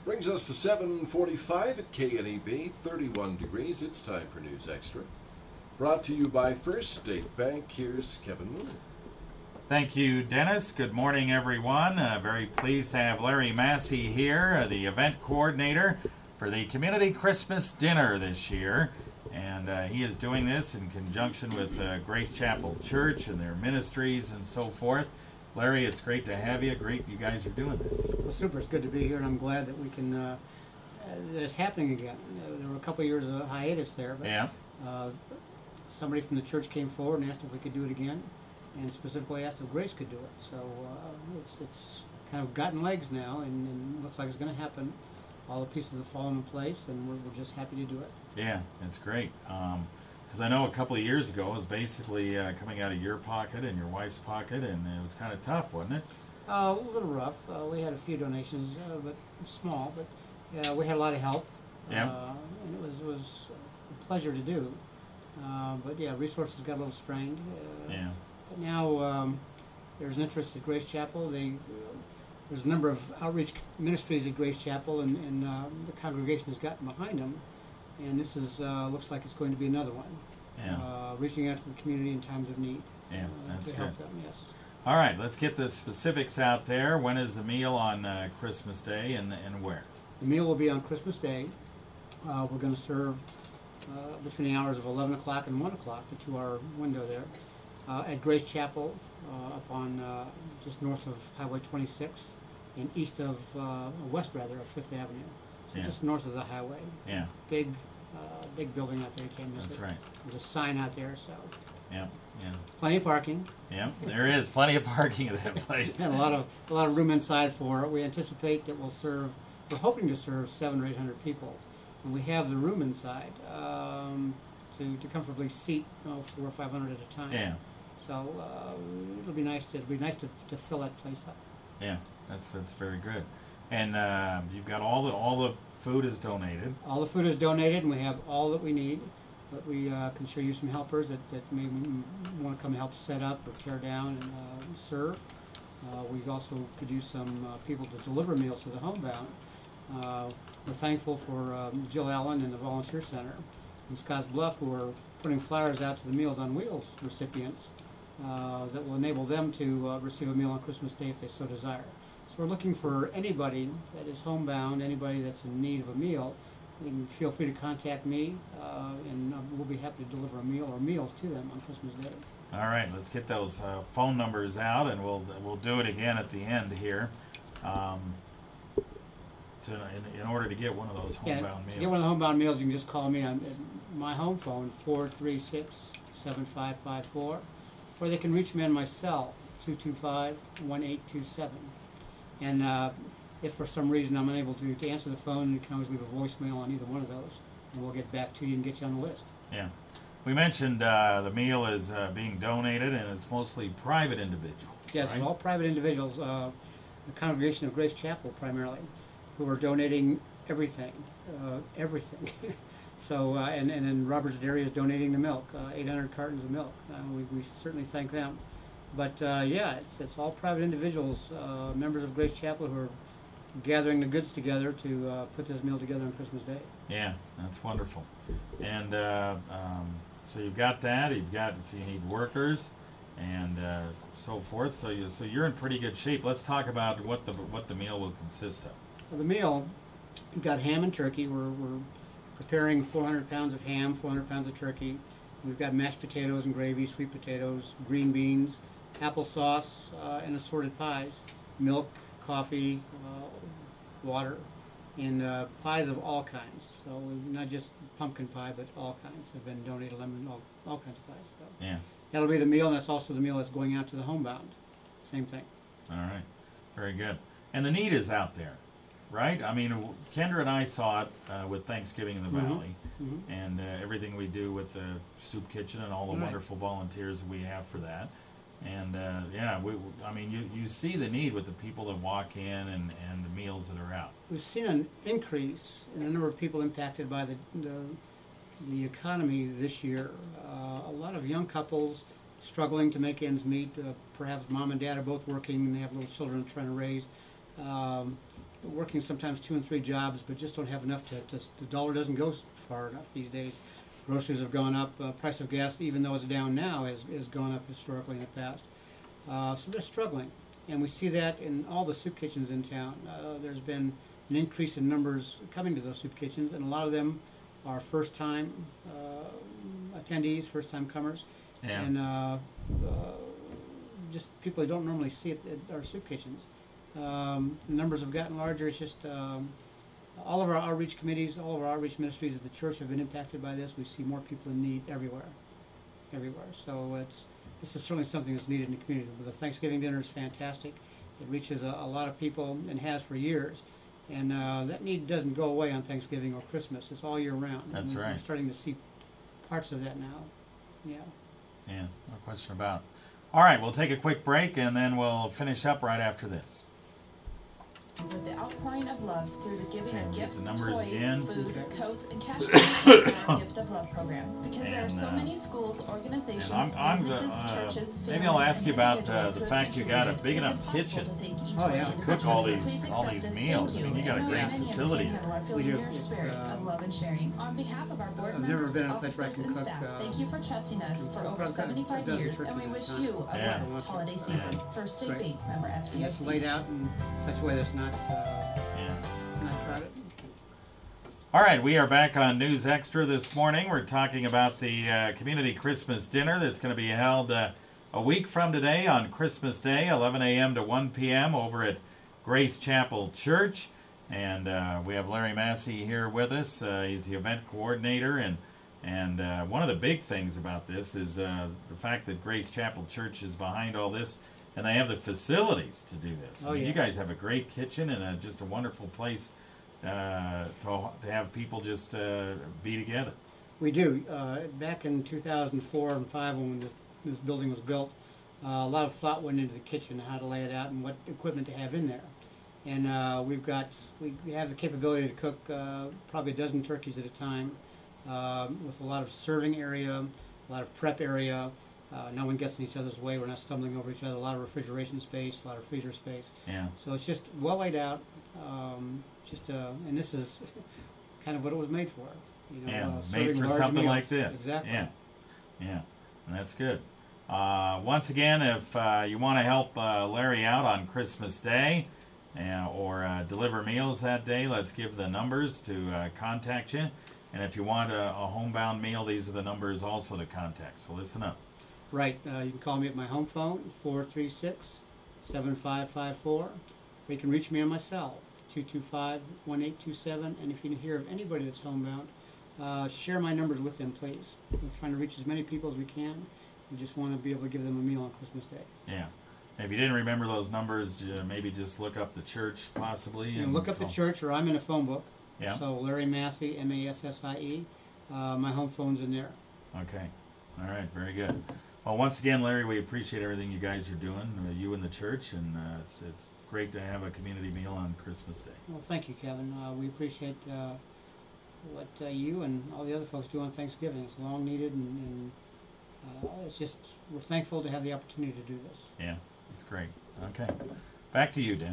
Brings us to 7:45 at KNEB, 31 degrees. It's time for News Extra. Brought to you by First State Bank. Here's Kevin Miller. Thank you, Dennis. Good morning, everyone. Very pleased to have Larry Massey here, the event coordinator for the Community Christmas Dinner this year. And he is doing this in conjunction with Grace Chapel Church and their ministries and so forth. Larry, it's great to have you. Great you guys are doing this. Well, super. It's good to be here, and I'm glad that we can, that it's happening again. There were a couple of years of hiatus there, but Yeah. Somebody from the church came forward and asked if we could do it again, and specifically asked if Grace could do it. So it's kind of gotten legs now, and looks like it's going to happen. All the pieces have fallen in place, and we're just happy to do it. Yeah, it's great. Because I know a couple of years ago it was basically coming out of your pocket and your wife's pocket, and it was kind of tough, wasn't it? A little rough. We had a few donations, but small. But we had a lot of help, Yeah. and it was a pleasure to do. But yeah, resources got a little strained. Yeah. But now there's an interest at Grace Chapel. There's a number of outreach ministries at Grace Chapel, and the congregation has gotten behind them. And this is looks like it's going to be another one. Yeah. Reaching out to the community in times of need. Yeah, that's to help good. them. Yes. All right, let's get the specifics out there. When is the meal on Christmas Day, and where? The meal will be on Christmas Day. We're going to serve between the hours of 11 o'clock and 1 o'clock, the 2-hour window there, at Grace Chapel, up on just north of Highway 26 and east of west rather of Fifth Avenue. So Yeah. just north of the highway. Yeah, Big building out there. You can't miss that's it. right. There's a sign out there, so Yeah, yeah, plenty of parking. yeah. There is plenty of parking at that place. And a lot of room inside for it. We anticipate that we're hoping to serve 700 or 800 people, and we have the room inside to comfortably seat 400 or 500 at a time. Yeah, So it'll be nice to fill that place up. yeah. That's very good. And you've got all the food is donated. All the food is donated, and we have all that we need. But we can sure use some helpers that may want to come help set up or tear down and serve. We also could use some people to deliver meals to the homebound. We're thankful for Jill Allen and the Volunteer Center in Scotts Bluff, who are putting flyers out to the Meals on Wheels recipients that will enable them to receive a meal on Christmas Day if they so desire. So we're looking for anybody that is homebound, anybody that's in need of a meal. You can feel free to contact me, and we'll be happy to deliver a meal or meals to them on Christmas Day. All right, let's get those phone numbers out, and we'll do it again at the end here. In order to get one of those homebound meals. To get one of the homebound meals, you can just call me on my home phone, 436-7554, or they can reach me on my cell, 225-1827. And if for some reason I'm unable to answer the phone, you can always leave a voicemail on either one of those, and we'll get back to you and get you on the list. Yeah. We mentioned the meal is being donated, and it's mostly private individuals. Yes, right? all private individuals, the congregation of Grace Chapel primarily, who are donating everything. So, and then Robert's Dairy is donating the milk, 800 cartons of milk. We certainly thank them. But yeah, it's all private individuals, members of Grace Chapel, who are gathering the goods together to put this meal together on Christmas Day. Yeah, that's wonderful. And so you've got that. So you need workers and so forth. So you're in pretty good shape. Let's talk about what the meal will consist of. Well, the meal, we've got ham and turkey. We're preparing 400 pounds of ham, 400 pounds of turkey. We've got mashed potatoes and gravy, sweet potatoes, green beans, applesauce, and assorted pies, milk, coffee, water, and pies of all kinds. So not just pumpkin pie, but all kinds have been donated, all kinds of pies. So Yeah. that'll be the meal, and that's also the meal that's going out to the homebound. Same thing. All right. Very good. And the need is out there, right? I mean, Kendra and I saw it with Thanksgiving in the Valley, and everything we do with the soup kitchen and all the Right. wonderful volunteers we have for that. And yeah, I mean, you see the need with the people that walk in and the meals that are out. We've seen an increase in the number of people impacted by the economy this year. A lot of young couples struggling to make ends meet. Perhaps mom and dad are both working and they have little children trying to raise. working sometimes 2 and 3 jobs, but just don't have enough the dollar doesn't go far enough these days. Groceries have gone up. Price of gas, even though it's down now, has gone up historically in the past. So they're struggling, and we see that in all the soup kitchens in town. There's been an increase in numbers coming to those soup kitchens, and a lot of them are first-time attendees, first-time comers, Yeah. and just people who don't normally see it at our soup kitchens. The numbers have gotten larger. It's just all of our outreach committees, all of our outreach ministries at the church have been impacted by this. We see more people in need everywhere. So this is certainly something that's needed in the community. The Thanksgiving dinner is fantastic. It reaches a lot of people and has for years. And that need doesn't go away on Thanksgiving or Christmas. It's all year round. That's right. We're starting to see parts of that now. Yeah. Yeah, no question about it. All right, we'll take a quick break, and then we'll finish up right after this. With the outpouring of love through the giving Okay, of get gifts, the numbers toys, again. food, coats, and cash for our Gift of Love program. Because there are And, so many schools, organizations, And I'm businesses, churches, maybe I'll families, ask you and about individuals the who have fact you got a contributed. big It is enough impossible kitchen to thank each Oh, one yeah. individually. cook all Please these accept this meals. thank I mean, you got a and great know that facility many of you here. are feeling We do. your It's, spirit of love and sharing. On behalf of our board I've never members, been in a place where I officers, can and cook, staff, thank you for trusting us for over I've got a 75 dozen years, and turkeys we at a wish time. you a Yeah. blessed holiday season. For State Right. Bank member And it's FDIC. laid out in such a way that's not Yeah. not crowded. All right, we are back on News Extra this morning. We're talking about the community Christmas dinner that's going to be held a week from today on Christmas Day, 11 a.m. to 1 p.m. over at Grace Chapel Church. And we have Larry Massey here with us. He's the event coordinator. And one of the big things about this is the fact that Grace Chapel Church is behind all this. And they have the facilities to do this. Oh, I mean, yeah. You guys have a great kitchen and just a wonderful place to have people just be together. We do. Back in 2004 and 5, when this building was built, a lot of thought went into the kitchen, how to lay it out, and what equipment to have in there. And we have the capability to cook probably a dozen turkeys at a time, with a lot of serving area, a lot of prep area. No one gets in each other's way. We're not stumbling over each other. A lot of refrigeration space, a lot of freezer space. Yeah. So it's just well laid out. And this is kind of what it was made for. You know, Yeah, made serving for large something meals. like this. Exactly. Yeah, and that's good. Once again, if you want to help Larry out on Christmas Day or deliver meals that day, let's give the numbers to contact you. And if you want a homebound meal, these are the numbers also to contact. So listen up. Right. You can call me at my home phone, 436-7554. Or you can reach me on my cell, 225-1827. And if you hear of anybody that's homebound, share my numbers with them, please. We're trying to reach as many people as we can. We just want to be able to give them a meal on Christmas Day. Yeah. If you didn't remember those numbers, maybe just look up the church possibly. You can look up the church, or I'm in a phone book. Yeah. So Larry Massey, M-A-S-S-I-E. My home phone's in there. Okay. All right. Very good. Well, once again, Larry, we appreciate everything you guys are doing, you and the church, and it's great to have a community meal on Christmas Day. Well, thank you, Kevin. We appreciate what you and all the other folks do on Thanksgiving. It's long needed, and it's just, we're thankful to have the opportunity to do this. Yeah, it's great. Okay. Back to you, Dan.